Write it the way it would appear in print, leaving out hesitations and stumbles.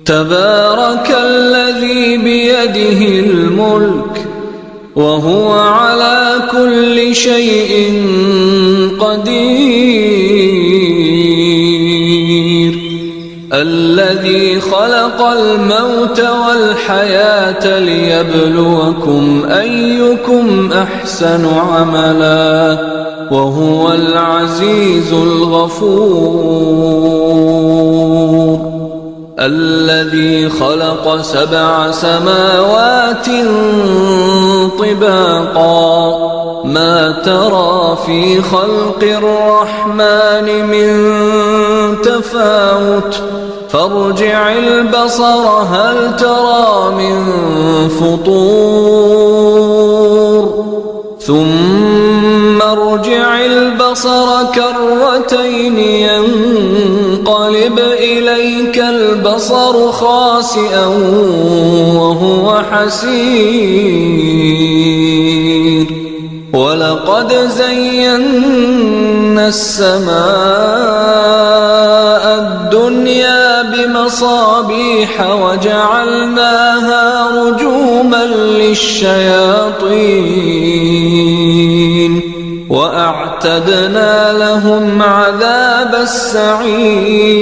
تبارك الذي بيده الملك وهو على كل شيء قدير الذي خلق الموت والحياة ليبلوكم أيكم أحسن عملا وهو العزيز الغفور الذي خلق 7 سماوات طباقا ما ترى في خلق الرحمن من تفاوت فارجع البصر هل ترى من فطور ثم ارجع البصر كرتين ينقلب إليك البصر خاسئا وهو حسير ولقد زينا السماء الدنيا بمصابيح وجعلناها رجوما للشياطين وأعتدنا لهم عذاب السعير